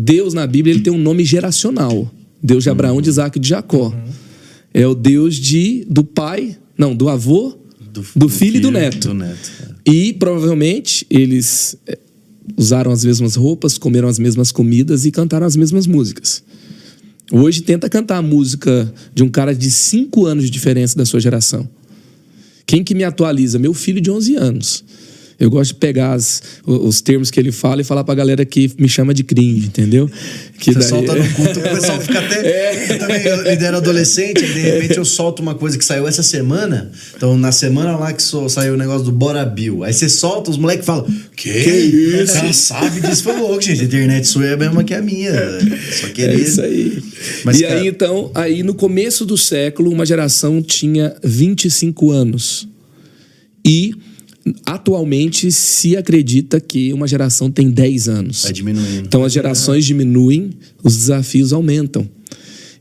Deus na Bíblia ele tem um nome geracional. Deus de Abraão, de Isaac e de Jacó. É o Deus do pai, não, do avô, do filho e do neto. E provavelmente eles usaram as mesmas roupas, comeram as mesmas comidas e cantaram as mesmas músicas. Hoje tenta cantar a música de um cara de 5 anos de diferença da sua geração. Quem que me atualiza? Meu filho de 11 anos. Eu gosto de pegar os termos que ele fala e falar pra galera que me chama de cringe, entendeu? Que você solta no culto, o pessoal fica até... Eu também lidero adolescente, e de repente eu solto uma coisa que saiu essa semana. Então, na semana lá que saiu o negócio do Bora Bill. Aí você solta, os moleques falam, que isso? O cara sabe disso. Foi louco, gente. A internet sua é a mesma que a minha. Só queria... É isso aí. Mas, cara... aí, então, no começo do século, uma geração tinha 25 anos. E... atualmente se acredita que uma geração tem 10 anos. Vai diminuindo. Então as gerações diminuem, os desafios aumentam.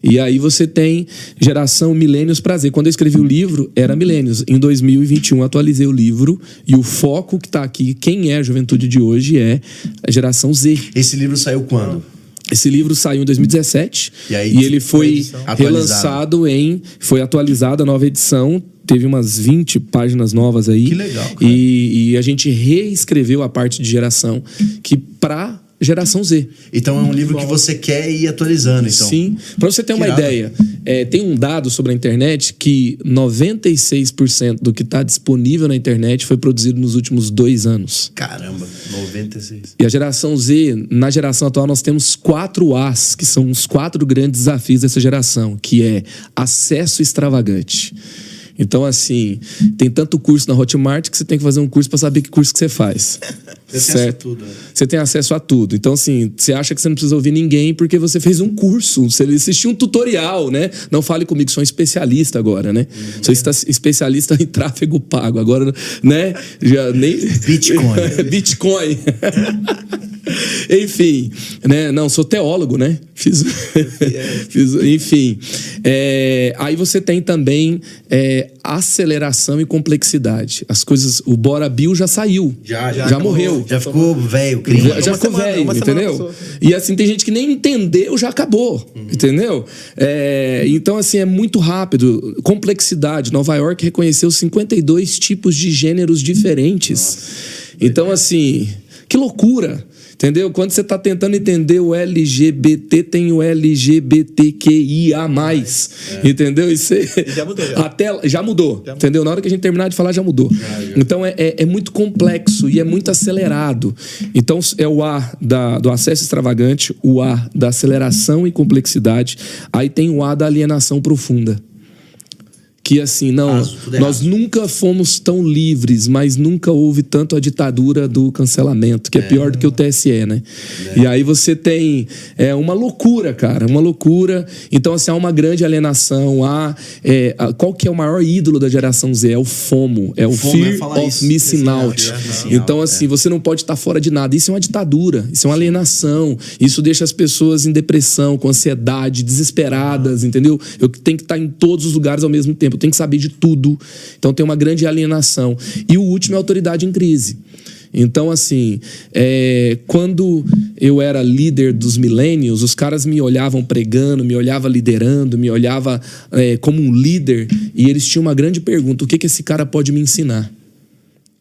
E aí você tem geração milênios prazer. Quando eu escrevi o livro, era milênios. Em 2021 atualizei o livro e o foco que está aqui, quem é a juventude de hoje, é a geração Z. Esse livro saiu quando? Esse livro saiu em 2017 e ele foi relançado foi atualizado a nova edição. Teve umas 20 páginas novas aí. Que legal, cara. E a gente reescreveu a parte de geração que pra geração Z. Então é um livro que você quer ir atualizando, então. Sim. Pra você ter uma ideia, tem um dado sobre a internet que 96% do que está disponível na internet foi produzido nos últimos 2 anos. Caramba, 96%. E a geração Z, na geração atual, nós temos 4 As, que são os 4 grandes desafios dessa geração, que é acesso extravagante. Então, assim, tem tanto curso na Hotmart que você tem que fazer um curso para saber que curso que você faz. Você tem acesso a tudo. Você tem acesso a tudo. Então, assim, você acha que você não precisa ouvir ninguém porque você fez um curso, você assistiu um tutorial, né? Não fale comigo, sou um especialista agora, né? Sou especialista em tráfego pago. Agora, né? Já nem... Bitcoin. Bitcoin. Enfim, né? Não, sou teólogo, né? Fiz enfim. Aí você tem também aceleração e complexidade. As coisas... O Bora Bill já saiu. Já morreu. Já ficou velho. Já ficou velho, entendeu? E assim, tem gente que nem entendeu, já acabou. Entendeu? Então, assim, é muito rápido. Complexidade. Nova York reconheceu 52 tipos de gêneros diferentes. Nossa. Então, assim, que loucura. Entendeu? Quando você está tentando entender o LGBT, tem o LGBTQIA+. Entendeu? Isso já mudou. Já mudou. Entendeu? Na hora que a gente terminar de falar, já mudou. Então, é muito complexo e é muito acelerado. Então, é o A do acesso extravagante, o A da aceleração e complexidade. Aí tem o A da alienação profunda. Que assim, nós nunca fomos tão livres, mas nunca houve tanto a ditadura do cancelamento, que é pior do que o TSE, né? E aí você tem uma loucura, cara, uma loucura. Então, assim, há uma grande alienação. Qual que é o maior ídolo da geração Z? É o FOMO, é o Fear of Missing Out. Então, assim, você não pode estar fora de nada. Isso é uma ditadura, isso é uma alienação. Isso deixa as pessoas em depressão, com ansiedade, desesperadas, entendeu? Eu tenho que estar em todos os lugares ao mesmo tempo. Tem que saber de tudo. Então tem uma grande alienação. E o último é a autoridade em crise. Então, assim, quando eu era líder dos millennials, os caras me olhavam pregando, me olhavam liderando, me olhavam como um líder, e eles tinham uma grande pergunta: o que esse cara pode me ensinar?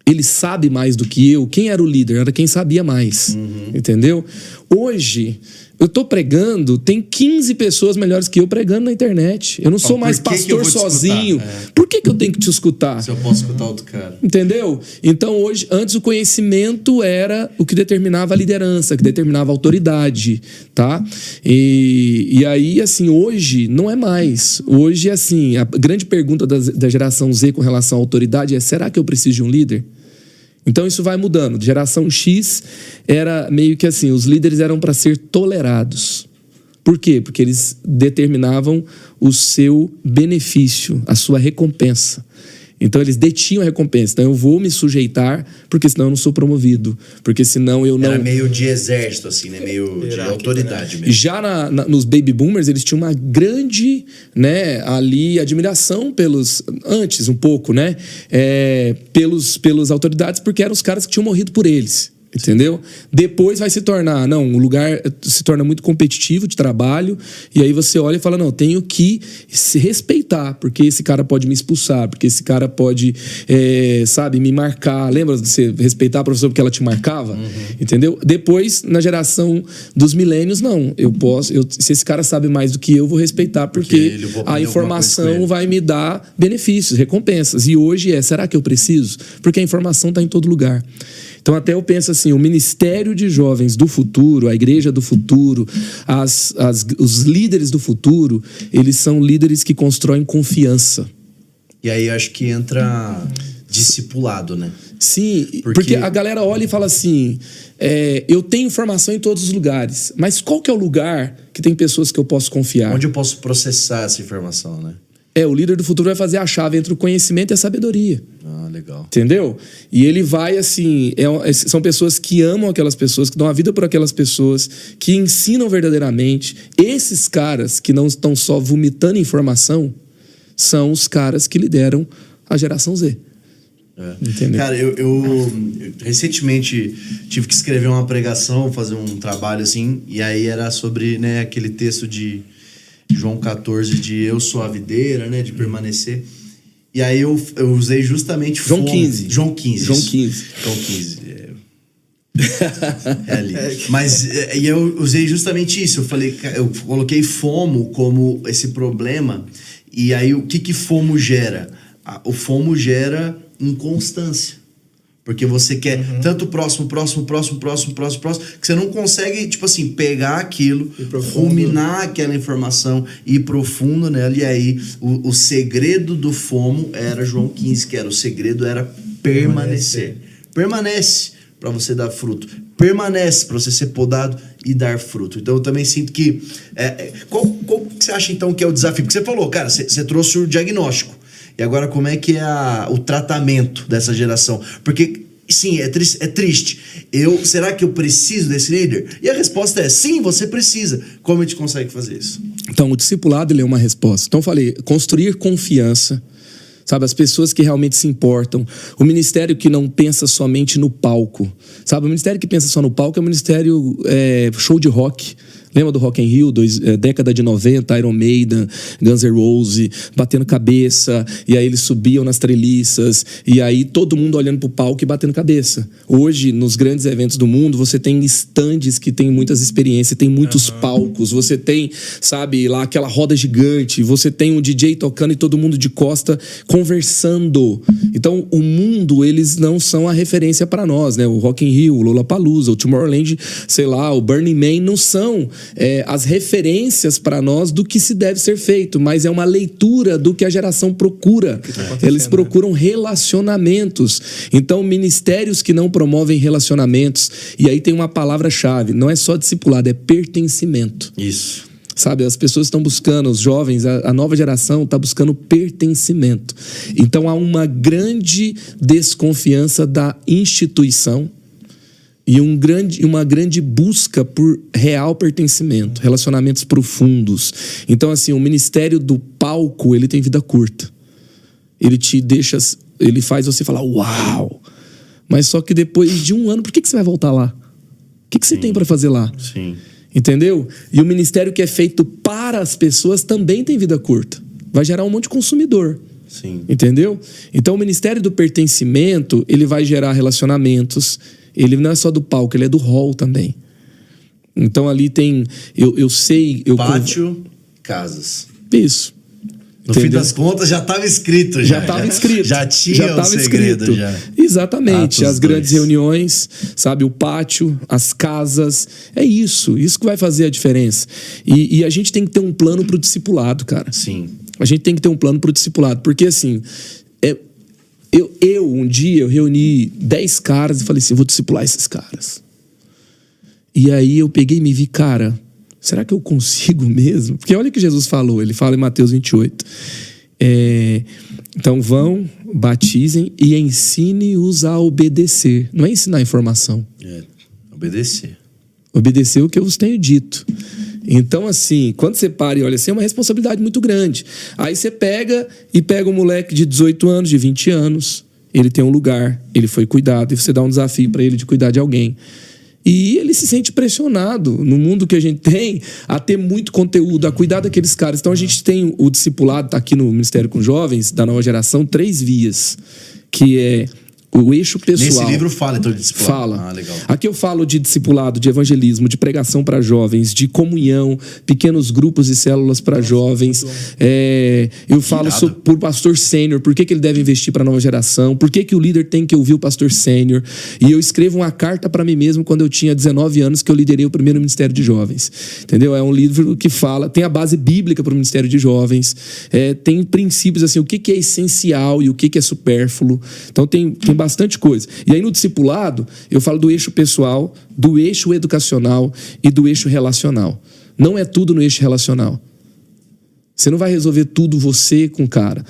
Ele sabe mais do que eu. Quem era o líder? Era quem sabia mais. Entendeu? Hoje, eu tô pregando, tem 15 pessoas melhores que eu pregando na internet. Eu não sou mais pastor sozinho. Por que eu tenho que te escutar? Se eu posso escutar outro cara. Entendeu? Então, hoje, antes o conhecimento era o que determinava a liderança, que determinava a autoridade, tá? E aí, assim, hoje não é mais. Hoje, assim, a grande pergunta da geração Z com relação à autoridade é: será que eu preciso de um líder? Então isso vai mudando. Geração X era meio que assim, os líderes eram para ser tolerados. Por quê? Porque eles determinavam o seu benefício, a sua recompensa. Então eles detinham a recompensa. Então eu vou me sujeitar, porque senão eu não sou promovido. Porque senão eu não... Era meio de exército, assim, né? Meio de autoridade mesmo. Já nos baby boomers, eles tinham uma grande, né, ali, admiração pelos... Antes, um pouco, né? Pelos autoridades, porque eram os caras que tinham morrido por eles. Entendeu? Depois vai se tornar, o lugar se torna muito competitivo de trabalho, e aí você olha e fala, não, tenho que se respeitar, porque esse cara pode me expulsar, porque esse cara pode, me marcar. Lembra de você respeitar a professora porque ela te marcava? Entendeu? Depois, na geração dos milênios, não, se esse cara sabe mais do que eu, vou respeitar, porque a informação vai me dar benefícios, recompensas. E hoje será que eu preciso? Porque a informação está em todo lugar. Então até eu penso assim, o ministério de jovens do futuro, a igreja do futuro, os líderes do futuro, eles são líderes que constroem confiança. E aí acho que entra discipulado, né? Sim, porque a galera olha e fala assim, eu tenho informação em todos os lugares, mas qual que é o lugar que tem pessoas que eu posso confiar? Onde eu posso processar essa informação, né? O líder do futuro vai fazer a chave entre o conhecimento e a sabedoria. Ah, legal. Entendeu? E ele vai assim, são pessoas que amam aquelas pessoas, que dão a vida por aquelas pessoas, que ensinam verdadeiramente. Esses caras que não estão só vomitando informação, são os caras que lideram a geração Z. Entendeu? Cara, eu recentemente tive que escrever uma pregação, fazer um trabalho assim, e aí era sobre, né, aquele texto de João 14, de eu sou a videira, né, de permanecer. E aí eu usei justamente João 15. João 15. João 15. João 15. Ali. Mas e eu usei justamente isso. Eu coloquei FOMO como esse problema. E aí o que FOMO gera? O FOMO gera inconstância. Porque você quer tanto próximo, que você não consegue, tipo assim, pegar aquilo, ruminar aquela informação, ir profundo nela. E aí, o segredo do FOMO era João 15, que era o segredo era permanecer. Permanece para você dar fruto. Permanece para você ser podado e dar fruto. Então, eu também sinto que... qual que você acha, então, que é o desafio? Porque você falou, cara, você trouxe o diagnóstico. E agora, como é que é o tratamento dessa geração? Porque, sim, é triste. Será que eu preciso desse líder? E a resposta é, sim, você precisa. Como a gente consegue fazer isso? Então, o discipulado, ele é uma resposta. Então, eu falei, construir confiança, sabe? As pessoas que realmente se importam. O ministério que não pensa somente no palco, sabe? O ministério que pensa só no palco é o ministério show de rock. Lembra do Rock in Rio, década de 90, Iron Maiden, Guns N' Roses, batendo cabeça, e aí eles subiam nas treliças, e aí todo mundo olhando pro palco e batendo cabeça. Hoje, nos grandes eventos do mundo, você tem estandes que tem muitas experiências, tem muitos palcos, você tem, sabe, lá aquela roda gigante, você tem um DJ tocando e todo mundo de costa conversando. Então, o mundo, eles não são a referência para nós, né? O Rock in Rio, o Lollapalooza, o Tomorrowland, sei lá, o Burning Man, não são as referências para nós do que se deve ser feito, mas é uma leitura do que a geração procura. Eles procuram relacionamentos. Então, ministérios que não promovem relacionamentos, e aí tem uma palavra-chave, não é só discipulado, é pertencimento. Isso. Sabe, as pessoas estão buscando, os jovens, a nova geração está buscando pertencimento. Então, há uma grande desconfiança da instituição e uma grande busca por real pertencimento, relacionamentos profundos. Então, assim, o ministério do palco, ele tem vida curta. Ele te deixa, ele faz você falar, uau! Mas só que depois de um ano, por que você vai voltar lá? O que você tem para fazer lá? Sim. Entendeu? E o ministério que é feito para as pessoas também tem vida curta. Vai gerar um monte de consumidor. Sim. Entendeu? Então, o ministério do pertencimento, ele vai gerar relacionamentos. Ele não é só do palco, ele é do hall também. Então ali tem... Eu sei... Pátio, casas. Isso. No fim das contas já estava escrito. Já estava escrito. Já tinha o segredo. Escrito. Já. Exatamente. As grandes reuniões, sabe? O pátio, as casas. É isso que vai fazer a diferença. E a gente tem que ter um plano para o discipulado, cara. Sim. A gente tem que ter um plano para o discipulado. Porque assim... um dia eu reuni 10 caras e falei assim, vou discipular esses caras. E aí eu peguei e me vi, cara, será que eu consigo mesmo? Porque olha o que Jesus falou, ele fala em Mateus 28. Então vão, batizem e ensine-os a obedecer. Não é ensinar informação. Obedecer. Obedecer o que eu vos tenho dito. Então, assim, quando você para e olha assim, é uma responsabilidade muito grande. Aí você pega um moleque de 18 anos, de 20 anos, ele tem um lugar, ele foi cuidado, e você dá um desafio para ele de cuidar de alguém. E ele se sente pressionado no mundo que a gente tem a ter muito conteúdo, a cuidar daqueles caras. Então a gente tem o discipulado, tá aqui no Ministério com Jovens, da nova geração, 3 vias, que é o eixo pessoal. Nesse livro fala então de discipulado. Fala. Ah, legal. Aqui eu falo de discipulado, de evangelismo, de pregação para jovens, de comunhão, pequenos grupos e células para jovens. Eu falo por pastor sênior, por que ele deve investir para a nova geração, por que o líder tem que ouvir o pastor sênior. E eu escrevo uma carta para mim mesmo quando eu tinha 19 anos, que eu liderei o primeiro ministério de jovens. Entendeu? É um livro que fala, tem a base bíblica para o ministério de jovens, tem princípios assim, o que é essencial e o que é supérfluo. Então tem bastante coisa. E aí no discipulado, eu falo do eixo pessoal, do eixo educacional e do eixo relacional. Não é tudo no eixo relacional. Você não vai resolver tudo você com o cara.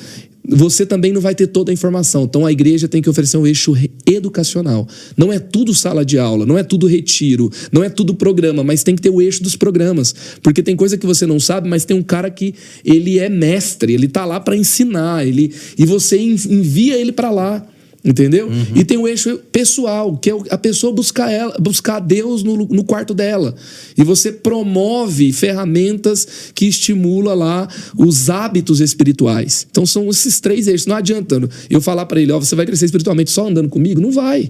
Você também não vai ter toda a informação. Então a igreja tem que oferecer um eixo educacional. Não é tudo sala de aula, não é tudo retiro, não é tudo programa, mas tem que ter o eixo dos programas. Porque tem coisa que você não sabe, mas tem um cara que ele é mestre, ele tá lá para ensinar, e você envia ele para lá. Entendeu? E tem o eixo pessoal, que é a pessoa buscar Deus no quarto dela. E você promove ferramentas que estimulam lá os hábitos espirituais. Então são esses 3 eixos. Não adianta eu falar para ele, você vai crescer espiritualmente só andando comigo? Não vai.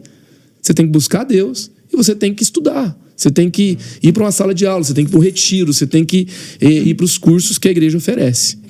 Você tem que buscar Deus e você tem que estudar. Você tem que ir para uma sala de aula, você tem que ir para um retiro, você tem que ir para os cursos que a igreja oferece.